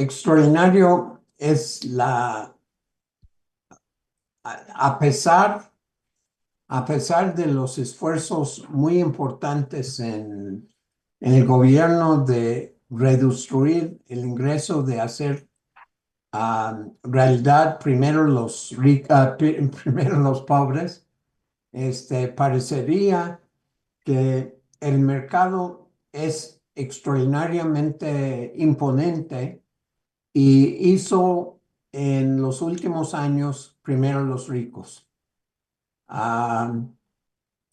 extraordinario es a pesar de los esfuerzos muy importantes en el gobierno de reducir el ingreso, de hacer realidad primero primero los pobres, parecería que el mercado es extraordinariamente imponente y hizo en los últimos años primero los ricos. Ah,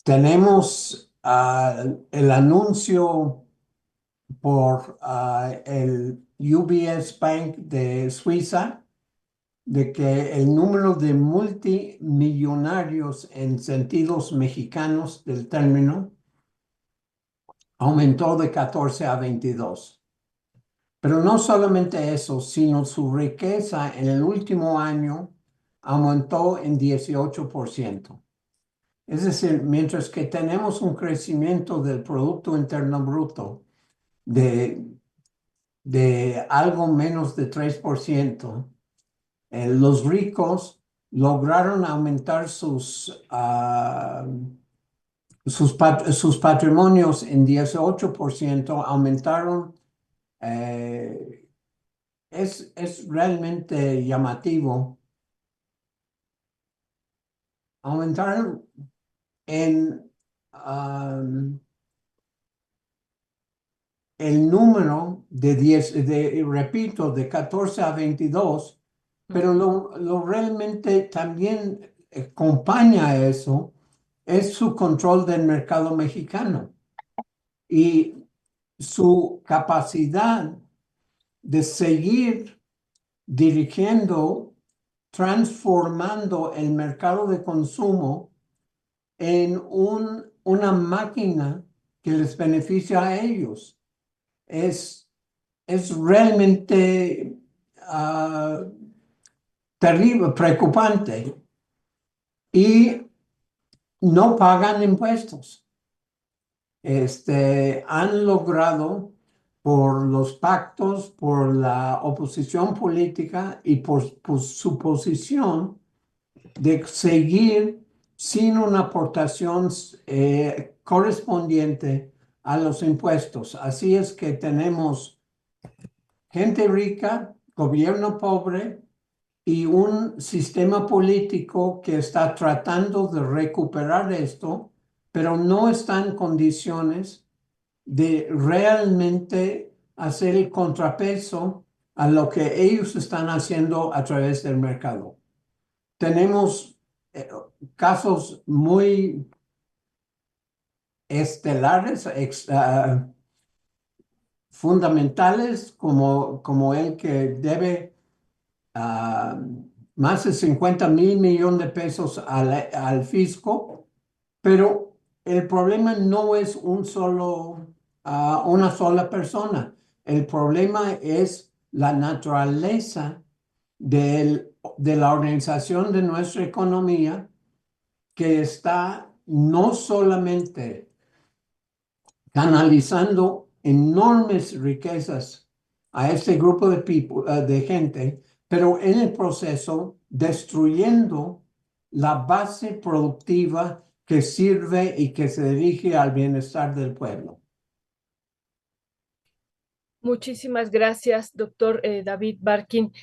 tenemos el anuncio por el UBS Bank de Suiza de que el número de multimillonarios en sentidos mexicanos del término aumentó de 14 a 22. Pero no solamente eso, sino su riqueza en el último año aumentó en 18%. Es decir, mientras que tenemos un crecimiento del Producto Interno Bruto de, de algo menos de 3%, los ricos lograron aumentar sus patrimonios en 18%, aumentaron, eh, es realmente llamativo, aumentaron en el número de 10, repito, de 14 a 22, pero lo realmente también acompaña a eso es su control del mercado mexicano y su capacidad de seguir dirigiendo, transformando el mercado de consumo en una máquina que les beneficia a ellos. Es realmente terrible, preocupante. Y no pagan impuestos. Han logrado por los pactos, por la oposición política y por su posición de seguir sin una aportación correspondiente a los impuestos. Así es que tenemos gente rica, gobierno pobre y un sistema político que está tratando de recuperar esto, pero no está en condiciones de realmente hacer el contrapeso a lo que ellos están haciendo a través del mercado. Tenemos casos muy estelares, fundamentales, como el que debe más de 50,000 millones de pesos al fisco, pero el problema no es una sola persona. El problema es la naturaleza de la organización de nuestra economía, que está no solamente canalizando enormes riquezas a este grupo de gente, pero en el proceso destruyendo la base productiva que sirve y que se dirige al bienestar del pueblo. Muchísimas gracias, doctor David Barkin.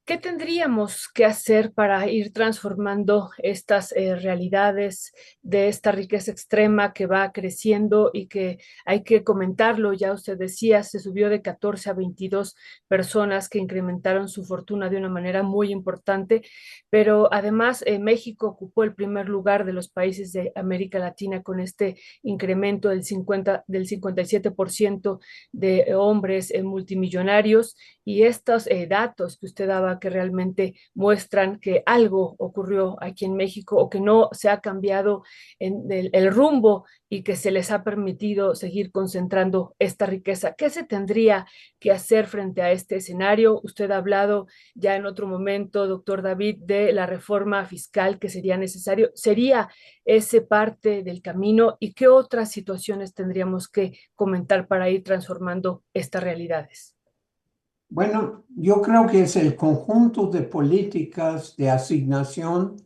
¿Qué tendríamos que hacer para ir transformando estas realidades de esta riqueza extrema que va creciendo y que hay que comentarlo? Ya usted decía, se subió de 14 a 22 personas que incrementaron su fortuna de una manera muy importante, pero además México ocupó el primer lugar de los países de América Latina con este incremento del 57% de hombres multimillonarios, y estos datos que usted daba que realmente muestran que algo ocurrió aquí en México o que no se ha cambiado en el rumbo y que se les ha permitido seguir concentrando esta riqueza. ¿Qué se tendría que hacer frente a este escenario? Usted ha hablado ya en otro momento, doctor David, de la reforma fiscal que sería necesario. ¿Sería ese parte del camino? ¿Y qué otras situaciones tendríamos que comentar para ir transformando estas realidades? Bueno, yo creo que es el conjunto de políticas de asignación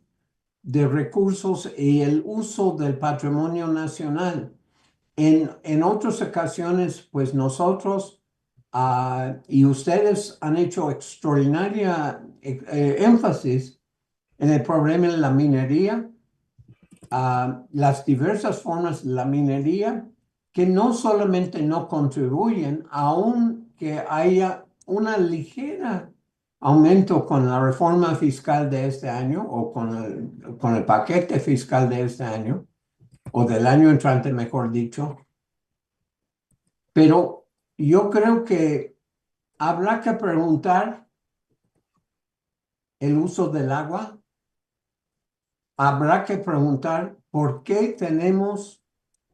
de recursos y el uso del patrimonio nacional. En otras ocasiones, pues nosotros y ustedes han hecho extraordinaria énfasis en el problema de la minería, las diversas formas de la minería, que no solamente no contribuyen, aunque haya una ligera aumento con la reforma fiscal de este año o con el paquete fiscal de este año, o del año entrante, mejor dicho. Pero yo creo que habrá que preguntar el uso del agua, habrá que preguntar por qué tenemos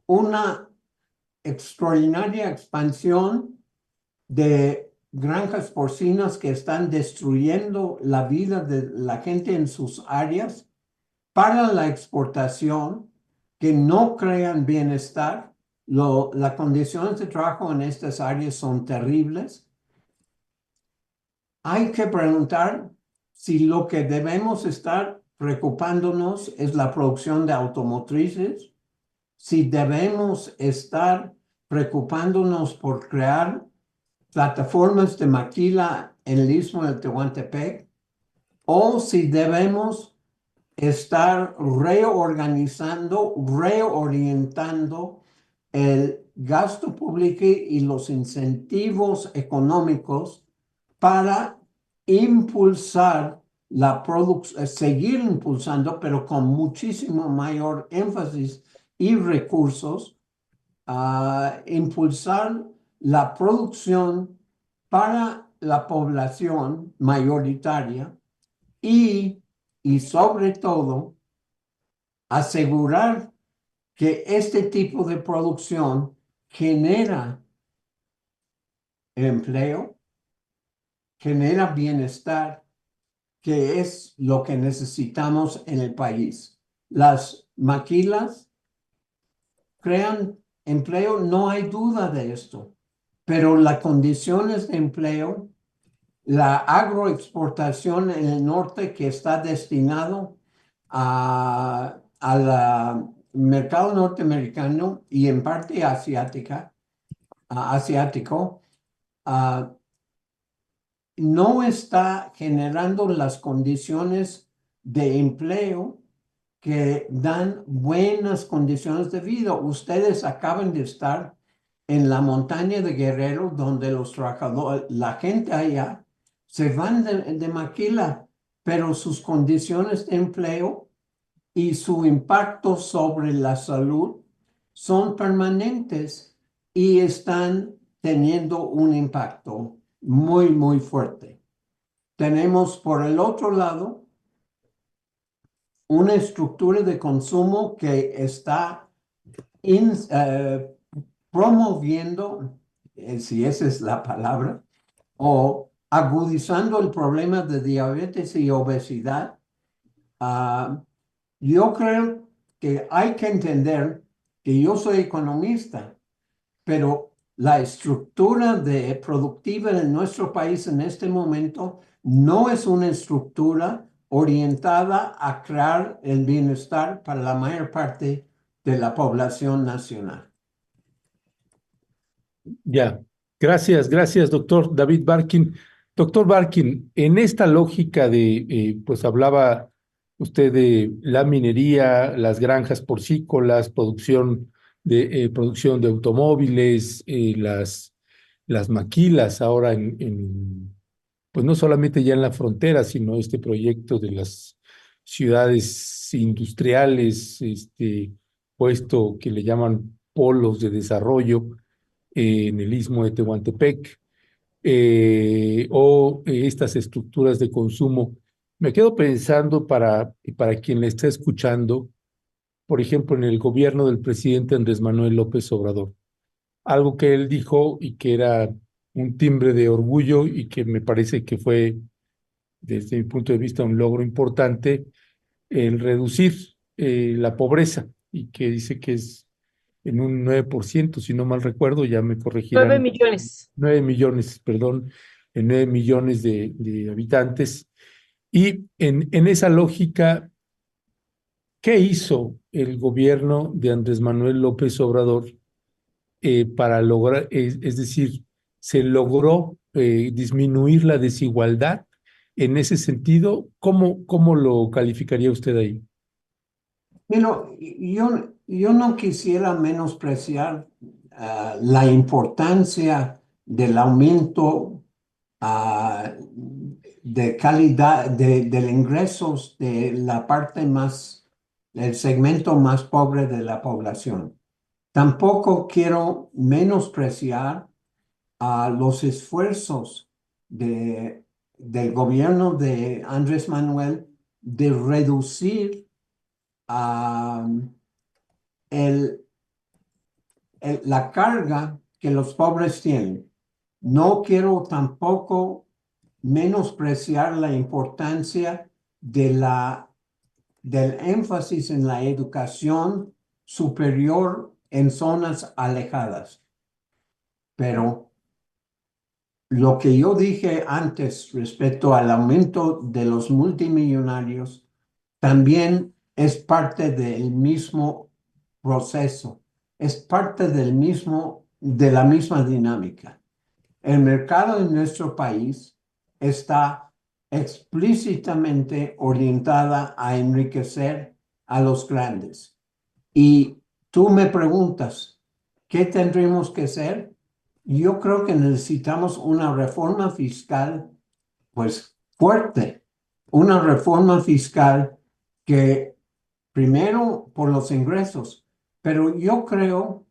una extraordinaria expansión de granjas porcinas que están destruyendo la vida de la gente en sus áreas para la exportación, que no crean bienestar. Las condiciones de trabajo en estas áreas son terribles. Hay que preguntar si lo que debemos estar preocupándonos es la producción de automotrices, si debemos estar preocupándonos por crear plataformas de maquila en el istmo de Tehuantepec, o si debemos estar reorganizando, reorientando el gasto público y los incentivos económicos para impulsar la producción, seguir impulsando, pero con muchísimo mayor énfasis y recursos, a impulsar la producción para la población mayoritaria y, y sobre todo asegurar que este tipo de producción genera empleo, genera bienestar, que es lo que necesitamos en el país. Las maquilas crean empleo, no hay duda de esto, pero las condiciones de empleo, la agroexportación en el norte que está destinado al mercado norteamericano y en parte asiático, ah, no está generando las condiciones de empleo que dan buenas condiciones de vida. Ustedes acaban de estar en la montaña de Guerrero, donde los trabajadores, la gente allá, se van de maquila, pero sus condiciones de empleo y su impacto sobre la salud son permanentes y están teniendo un impacto muy, muy fuerte. Tenemos por el otro lado una estructura de consumo que está promoviendo, si esa es la palabra, o agudizando el problema de diabetes y obesidad. Ah, yo creo que hay que entender que yo soy economista, pero la estructura productiva de nuestro país en este momento no es una estructura orientada a crear el bienestar para la mayor parte de la población nacional. Ya, gracias, doctor David Barkin. Doctor Barkin, en esta lógica de, pues hablaba usted de la minería, las granjas porcícolas, producción de automóviles, las maquilas ahora pues no solamente ya en la frontera, sino este proyecto de las ciudades industriales, puesto que le llaman polos de desarrollo en el istmo de Tehuantepec, o estas estructuras de consumo. Me quedo pensando para quien le está escuchando, por ejemplo, en el gobierno del presidente Andrés Manuel López Obrador. Algo que él dijo y que era un timbre de orgullo y que me parece que fue, desde mi punto de vista, un logro importante, el reducir la pobreza, y que dice que es en un 9%, si no mal recuerdo, ya me 9 corregirán, millones. 9 millones, perdón, en 9 millones de habitantes. Y en esa lógica, ¿qué hizo el gobierno de Andrés Manuel López Obrador para lograr, es decir, se logró disminuir la desigualdad? En ese sentido, ¿cómo lo calificaría usted ahí? Pero yo no quisiera menospreciar la importancia del aumento de calidad de ingresos de la parte más, el segmento más pobre de la población. Tampoco quiero menospreciar a los esfuerzos del gobierno de Andrés Manuel de reducir el, la carga que los pobres tienen. No quiero tampoco menospreciar la importancia del énfasis en la educación superior en zonas alejadas. Pero lo que yo dije antes respecto al aumento de los multimillonarios también es parte del mismo proceso, es parte de la misma dinámica. El mercado en nuestro país está explícitamente orientada a enriquecer a los grandes. Y tú me preguntas, ¿qué tendremos que hacer? Yo creo que necesitamos una reforma fiscal, pues fuerte, una reforma fiscal que primero por los ingresos, pero yo creo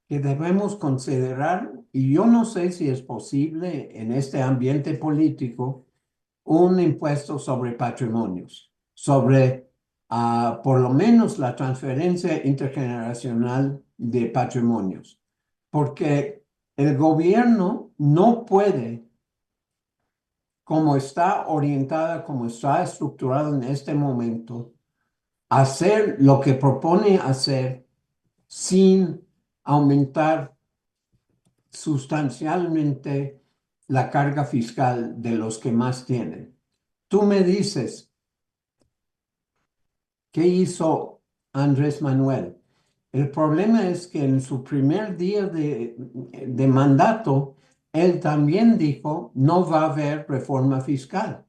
que debemos considerar, y yo no sé si es posible en este ambiente político, un impuesto sobre patrimonios, sobre por lo menos la transferencia intergeneracional de patrimonios, porque el gobierno no puede, como está orientada, como está estructurado en este momento, hacer lo que propone hacer sin aumentar sustancialmente la carga fiscal de los que más tienen. Tú me dices, ¿qué hizo Andrés Manuel? El problema es que en su primer día de mandato, él también dijo, no va a haber reforma fiscal.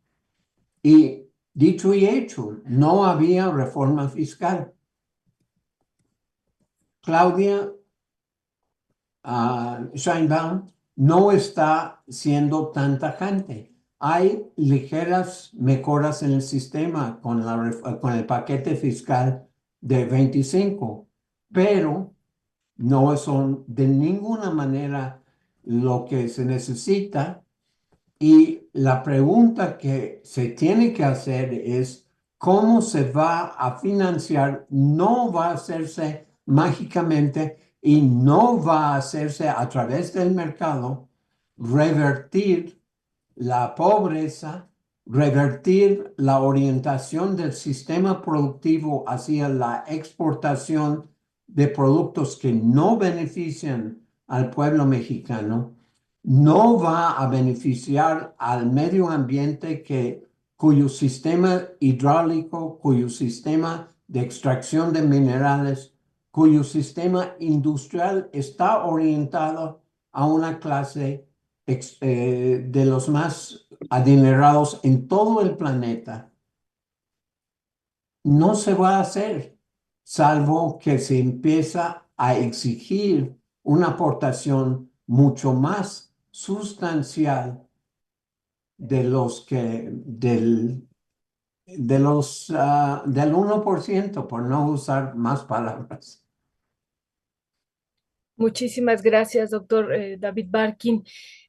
Y dicho y hecho, no había reforma fiscal. Claudia Sheinbaum no está siendo tan tajante. Hay ligeras mejoras en el sistema con el paquete fiscal de 25, pero no son de ninguna manera lo que se necesita. Y la pregunta que se tiene que hacer es, ¿cómo se va a financiar? No va a hacerse mágicamente y no va a hacerse a través del mercado, revertir la pobreza, revertir la orientación del sistema productivo hacia la exportación de productos que no benefician al pueblo mexicano, no va a beneficiar al medio ambiente cuyo sistema hidráulico, cuyo sistema de extracción de minerales, cuyo sistema industrial está orientado a una clase de los más adinerados en todo el planeta. No se va a hacer, salvo que se empieza a exigir una aportación mucho más sustancial de los que del 1%, por no usar más palabras. Muchísimas gracias, doctor David Barkin.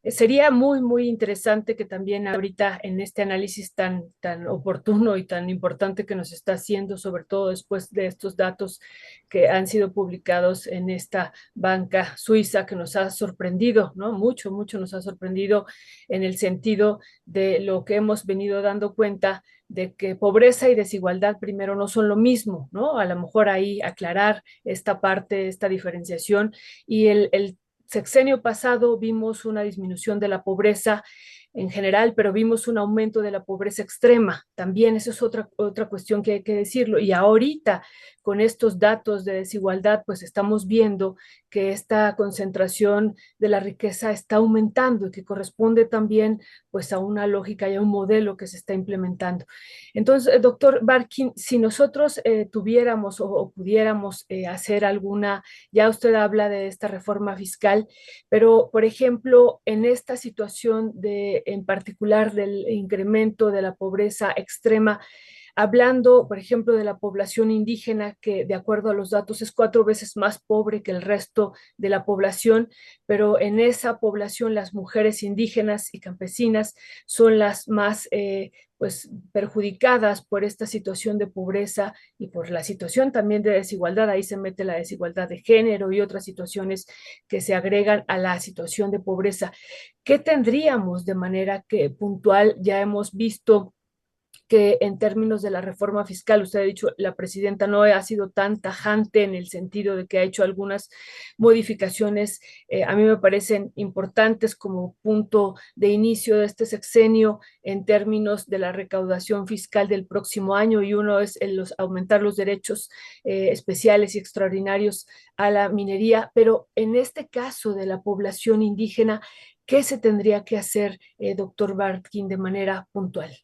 Sería muy, muy interesante que también ahorita en este análisis tan oportuno y tan importante que nos está haciendo, sobre todo después de estos datos que han sido publicados en esta banca suiza que nos ha sorprendido, ¿no? Mucho, mucho nos ha sorprendido en el sentido de lo que hemos venido dando cuenta de que pobreza y desigualdad primero no son lo mismo, ¿no? A lo mejor ahí aclarar esta parte, esta diferenciación. Y el sexenio pasado vimos una disminución de la pobreza en general, pero vimos un aumento de la pobreza extrema. También eso es otra cuestión que hay que decirlo. Y ahorita, con estos datos de desigualdad, pues estamos viendo que esta concentración de la riqueza está aumentando y que corresponde también pues a una lógica y a un modelo que se está implementando. Entonces, doctor Barkin, si nosotros tuviéramos o pudiéramos hacer alguna, ya usted habla de esta reforma fiscal, pero por ejemplo, en esta situación en particular del incremento de la pobreza extrema, hablando, por ejemplo, de la población indígena, que de acuerdo a los datos es 4 veces más pobre que el resto de la población, pero en esa población las mujeres indígenas y campesinas son las más pues perjudicadas por esta situación de pobreza y por la situación también de desigualdad. Ahí se mete la desigualdad de género y otras situaciones que se agregan a la situación de pobreza. ¿Qué tendríamos de manera que puntual? Ya hemos visto que en términos de la reforma fiscal, usted ha dicho, la presidenta no ha sido tan tajante en el sentido de que ha hecho algunas modificaciones, a mí me parecen importantes como punto de inicio de este sexenio en términos de la recaudación fiscal del próximo año, y uno es aumentar los derechos especiales y extraordinarios a la minería, pero en este caso de la población indígena, ¿qué se tendría que hacer, doctor Barkin, de manera puntual?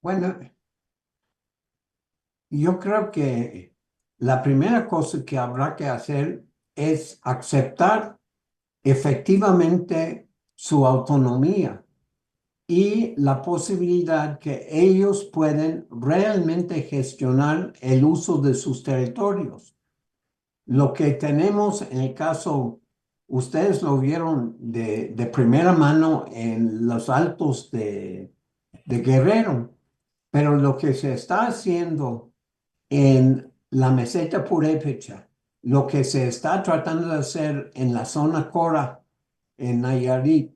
Bueno, yo creo que la primera cosa que habrá que hacer es aceptar efectivamente su autonomía y la posibilidad que ellos pueden realmente gestionar el uso de sus territorios. Lo que tenemos en el caso, ustedes lo vieron de primera mano en los altos de Guerrero, pero lo que se está haciendo en la meseta purépecha, lo que se está tratando de hacer en la zona Cora, en Nayarit,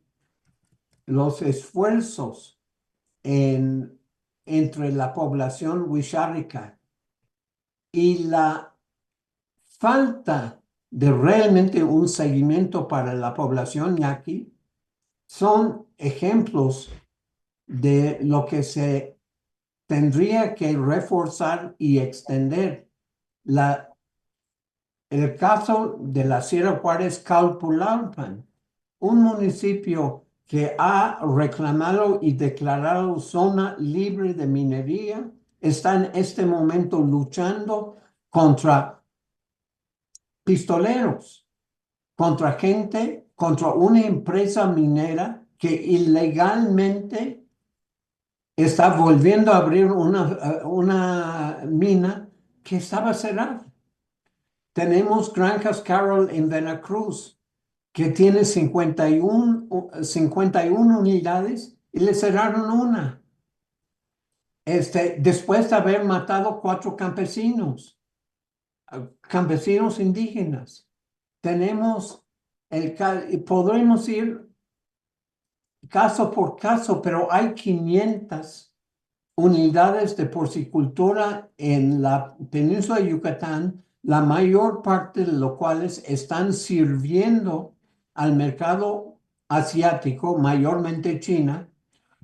los esfuerzos entre la población wixárika y la falta de realmente un seguimiento para la población yaqui son ejemplos de lo que se tendría que reforzar y extender. El caso de la Sierra Juárez Calpulalpan, un municipio que ha reclamado y declarado zona libre de minería, está en este momento luchando contra pistoleros, contra gente, contra una empresa minera que ilegalmente está volviendo a abrir una mina que estaba cerrada. Tenemos Granjas Carroll en Veracruz, que tiene 51 unidades y le cerraron una. Después de haber matado 4 campesinos indígenas. Tenemos podremos ir caso por caso, pero hay 500 unidades de porcicultura en la península de Yucatán, la mayor parte de los cuales están sirviendo al mercado asiático, mayormente China,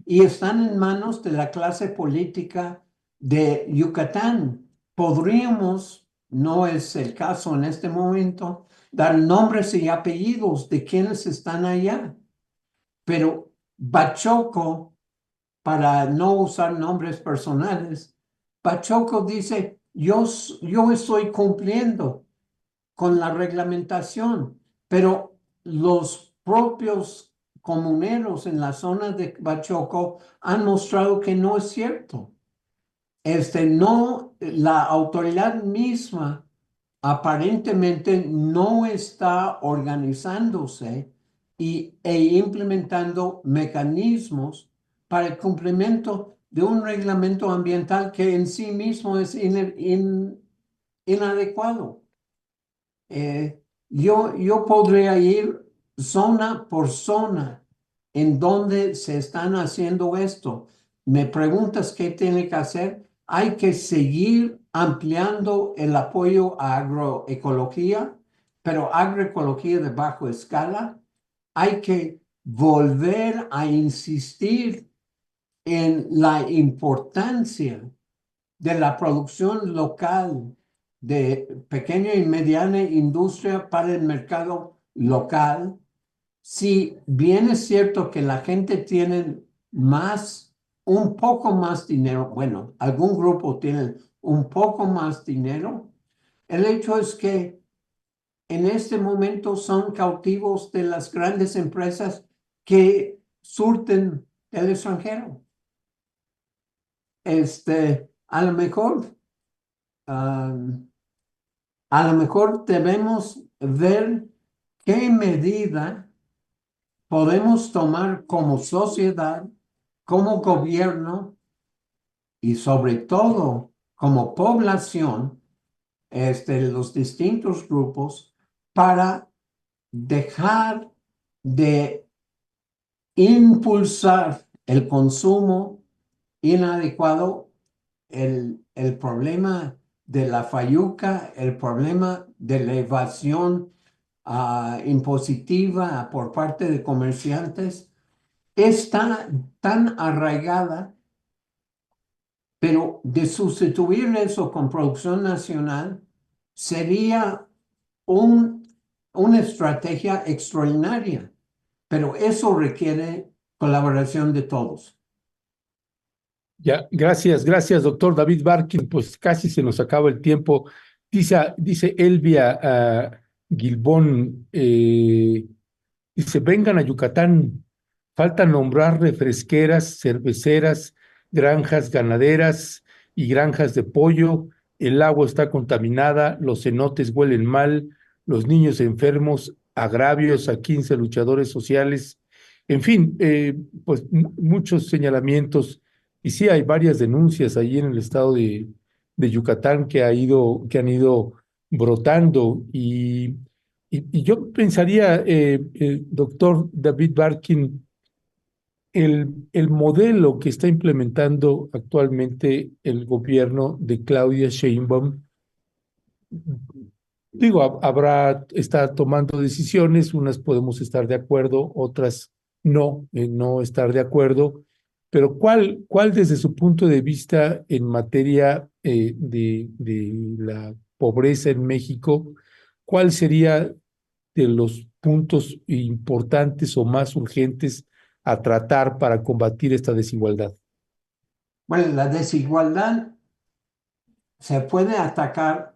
y están en manos de la clase política de Yucatán. Podríamos, no es el caso en este momento, dar nombres y apellidos de quienes están allá, pero Bachoco, para no usar nombres personales, Bachoco dice, yo estoy cumpliendo con la reglamentación, pero los propios comuneros en la zona de Bachoco han mostrado que no es cierto. No, la autoridad misma aparentemente no está organizándose e implementando mecanismos para el cumplimiento de un reglamento ambiental que en sí mismo es inadecuado. Yo podría ir zona por zona en donde se están haciendo esto. Me preguntas qué tiene que hacer. Hay que seguir ampliando el apoyo a agroecología, pero agroecología de baja escala. Hay que volver a insistir en la importancia de la producción local, de pequeña y mediana industria para el mercado local. Si bien es cierto que la gente tiene un poco más dinero, bueno, algún grupo tiene un poco más dinero, el hecho es que en este momento son cautivos de las grandes empresas que surten del extranjero. A lo mejor, debemos ver qué medida podemos tomar como sociedad, como gobierno y sobre todo como población, los distintos grupos, para dejar de impulsar el consumo inadecuado, el problema de la fayuca, el problema de la evasión impositiva por parte de comerciantes, está tan arraigada, pero de sustituir eso con producción nacional sería una estrategia extraordinaria, pero eso requiere colaboración de todos. Ya, gracias, doctor David Barkin. Pues casi se nos acaba el tiempo. Dice Elvia Gilbón, dice, vengan a Yucatán, falta nombrar refresqueras, cerveceras, granjas ganaderas y granjas de pollo, el agua está contaminada, los cenotes huelen mal, los niños enfermos, agravios a 15 luchadores sociales, en fin, pues muchos señalamientos. Y sí, hay varias denuncias ahí en el estado de Yucatán que han ido brotando. Y yo pensaría, doctor David Barkin, el modelo que está implementando actualmente el gobierno de Claudia Sheinbaum, digo, está tomando decisiones, unas podemos estar de acuerdo, otras no estar de acuerdo, pero ¿cuál desde su punto de vista en materia de la pobreza en México, cuál sería de los puntos importantes o más urgentes a tratar para combatir esta desigualdad? Bueno, la desigualdad se puede atacar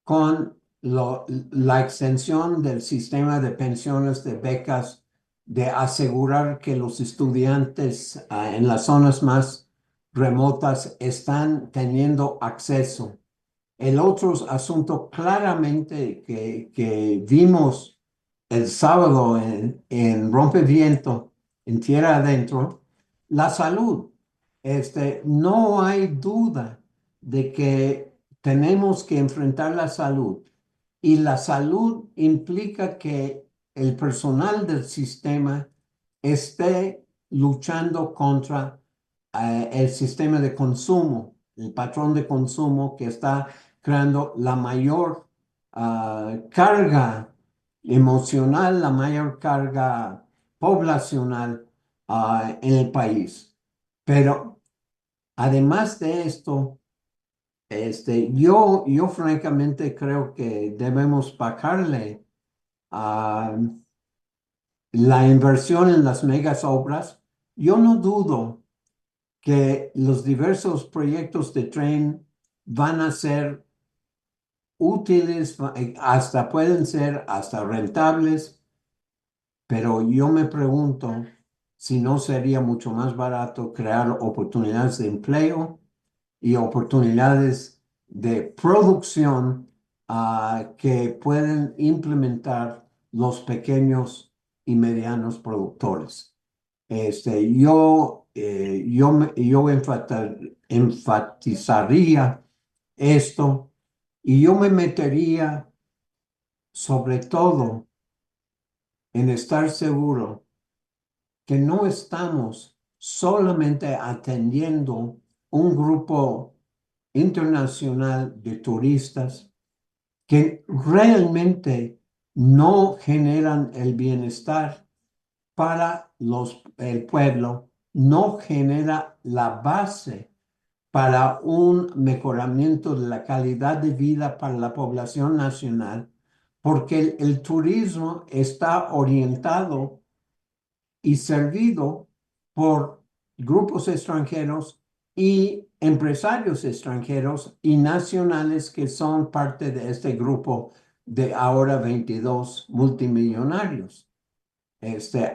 con la extensión del sistema de pensiones, de becas, de asegurar que los estudiantes en las zonas más remotas están teniendo acceso. El otro asunto claramente que vimos el sábado en Rompeviento, en Tierra Adentro, la salud. No hay duda de que tenemos que enfrentar la salud. Y la salud implica que el personal del sistema esté luchando contra el sistema de consumo, el patrón de consumo que está creando la mayor carga emocional, la mayor carga poblacional en el país. Pero además de esto, yo francamente creo que debemos bajarle a la inversión en las megas obras. Yo no dudo que los diversos proyectos de tren van a ser útiles, pueden ser hasta rentables, pero yo me pregunto si no sería mucho más barato crear oportunidades de empleo y oportunidades de producción que pueden implementar los pequeños y medianos productores. Yo enfatizaría esto y yo me metería sobre todo en estar seguro que no estamos solamente atendiendo un grupo internacional de turistas que realmente no generan el bienestar para el pueblo no genera la base para un mejoramiento de la calidad de vida para la población nacional, porque el turismo está orientado y servido por grupos extranjeros y empresarios extranjeros y nacionales que son parte de este grupo de ahora 22 multimillonarios.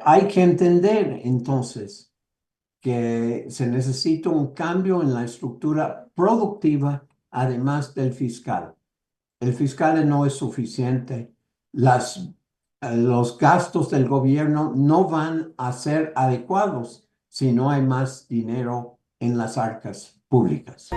Hay que entender entonces que se necesita un cambio en la estructura productiva, además del fiscal. El fiscal no es suficiente. Los gastos del gobierno no van a ser adecuados si no hay más dinero en las arcas públicas.